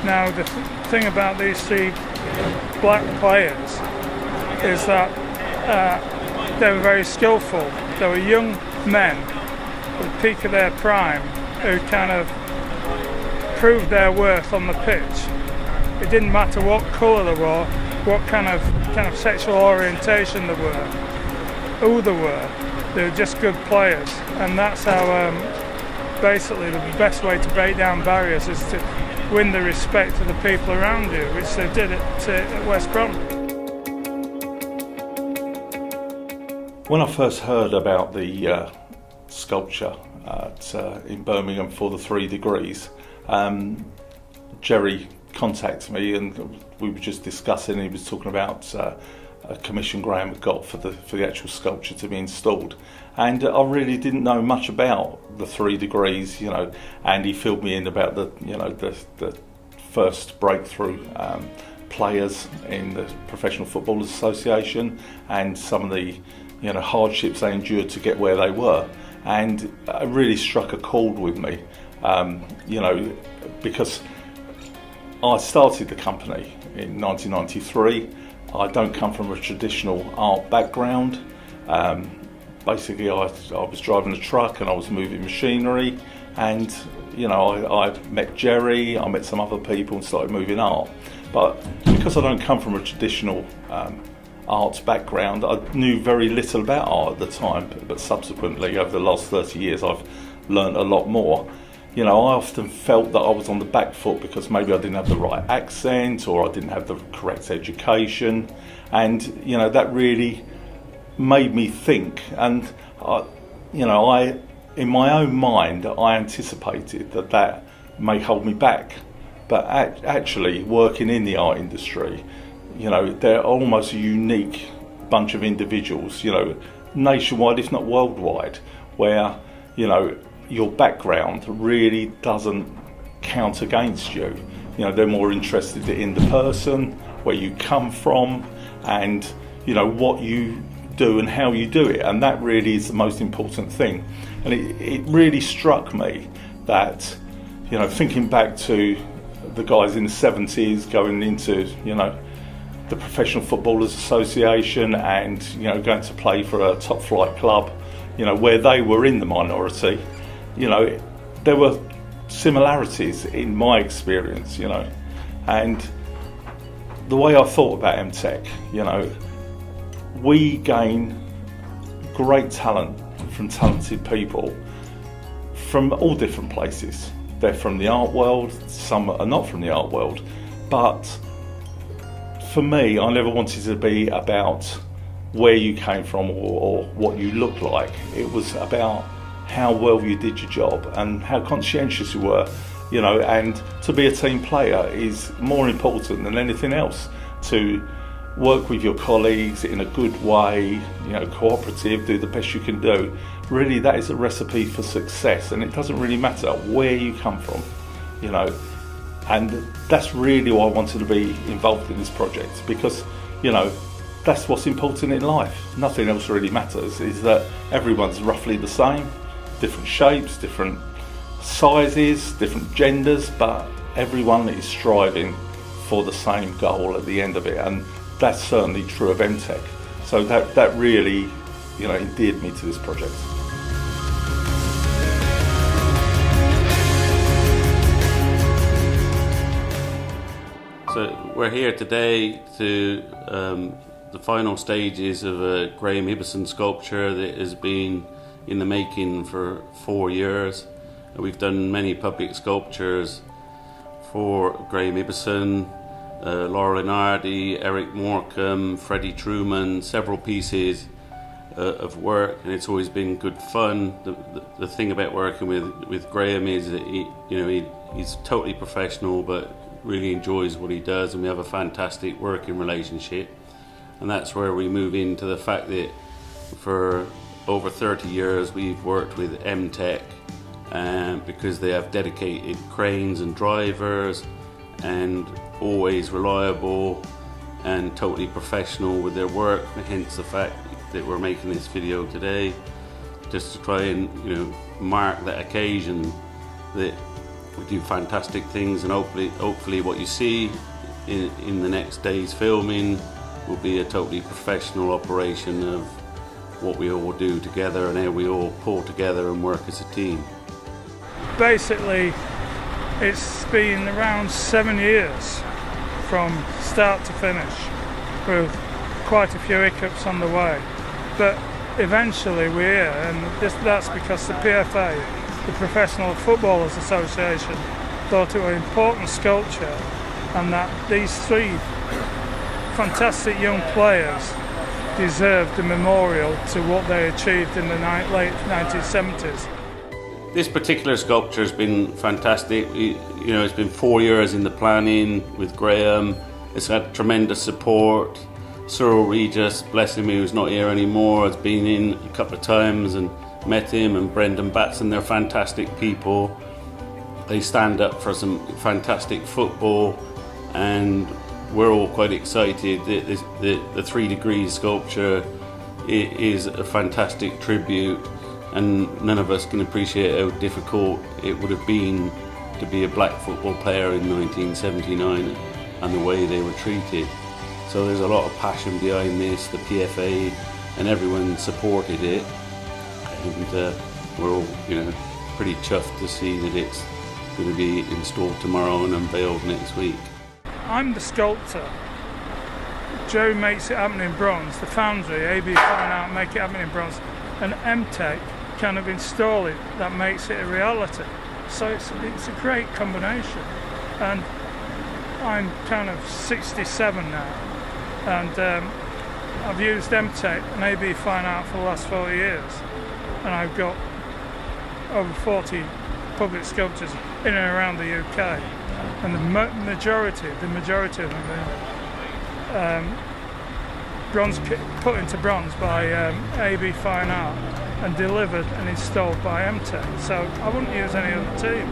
Now the thing about these three black players is that they were very skillful. They were young men at the peak of their prime who kind of proved their worth on the pitch. It didn't matter what colour they were, what kind of sexual orientation they were, who they were just good players. And that's how basically the best way to break down barriers is to win the respect of the people around you, which they did at West Brom. When I first heard about the sculpture in Birmingham for the 3 degrees, Jerry contacted me and we were just discussing. He was talking about a commission Graham had got for the actual sculpture to be installed, and I really didn't know much about the 3 degrees, and he filled me in about the first breakthrough players in the Professional Footballers Association and some of the hardships they endured to get where they were, and it really struck a chord with me, because I started the company in 1993. I don't come from a traditional art background. Basically, I was driving a truck and I was moving machinery, and I met Jerry, I met some other people and started moving art. But because I don't come from a traditional arts background, I knew very little about art at the time, but subsequently over the last 30 years I've learned a lot more. I often felt that I was on the back foot because maybe I didn't have the right accent or I didn't have the correct education, and that really made me think. And I in my own mind, I anticipated that may hold me back, but actually working in the art industry, they're almost a unique bunch of individuals, nationwide if not worldwide, where your background really doesn't count against you. They're more interested in the person, where you come from, and what you do and how you do it, and that really is the most important thing. And it really struck me that thinking back to the guys in the 70s going into the Professional Footballers Association and going to play for a top flight club, where they were in the minority, there were similarities in my experience, and the way I thought about Mtec, we gain great talent from talented people from all different places. They're from the art world, some are not from the art world, but for me, I never wanted to be about where you came from or what you look like. It was about how well you did your job and how conscientious you were, and to be a team player is more important than anything else. To work with your colleagues in a good way, cooperative, do the best you can do. Really, that is a recipe for success, and it doesn't really matter where you come from, and that's really why I wanted to be involved in this project, because, that's what's important in life. Nothing else really matters, is that everyone's roughly the same, different shapes, different sizes, different genders, but everyone is striving for the same goal at the end of it, and that's certainly true of Mtec. So that really, endeared me to this project. So we're here today to the final stages of a Graham Ibison sculpture that has been in the making for 4 years. We've done many public sculptures for Graham Ibison, Laura Lenardi, Eric Morecambe, Freddie Truman, several pieces of work, and it's always been good fun. The thing about working with Graham is that he's totally professional but really enjoys what he does, and we have a fantastic working relationship. And that's where we move into the fact that for over 30 years we've worked with Mtec, because they have dedicated cranes and drivers and always reliable and totally professional with their work, hence the fact that we're making this video today, just to try and mark that occasion that We do fantastic things, and hopefully what you see in the next day's filming will be a totally professional operation of what we all do together and how we all pull together and work as a team. Basically, it's been around 7 years from start to finish, with quite a few hiccups on the way. But eventually we're here, and that's because the PFA, the Professional Footballers Association, thought it was an important sculpture, and that these 3 fantastic young players deserved a memorial to what they achieved in the late 1970s. This particular sculpture has been fantastic. It's been 4 years in the planning with Graham. It's had tremendous support. Cyrille, Regis, bless him, who's not here anymore, has been in a couple of times and met him, and Brendon Batson. They're fantastic people. They stand up for some fantastic football, and we're all quite excited. The 3 Degrees sculpture is a fantastic tribute, and none of us can appreciate how difficult it would have been to be a black football player in 1979 and the way they were treated. So there's a lot of passion behind this. The PFA and everyone supported it, and we're all pretty chuffed to see that it's going to be installed tomorrow and unveiled next week. I'm the sculptor. Joe makes it happen in bronze. The foundry, AB Fine Art, make it happen in bronze, and Mtec kind of install it. That makes it a reality. So it's a great combination. And I'm kind of 67 now, and I've used Mtec and AB Fine Art for the last 40 years, and I've got over 40 public sculptures in and around the UK, and the majority of them are bronze, put into bronze by AB Fine Art and delivered and installed by Mtec. So I wouldn't use any other team.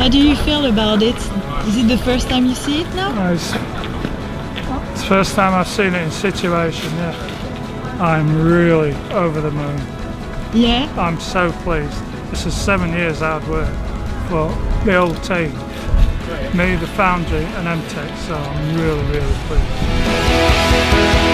How do you feel about it? Is it the first time you see it now? It's the first time I've seen it in situation, yeah. I'm really over the moon. Yeah? I'm so pleased. This is 7 years hard work for the old team. Me, the foundry and Mtec, so I'm really, really pleased.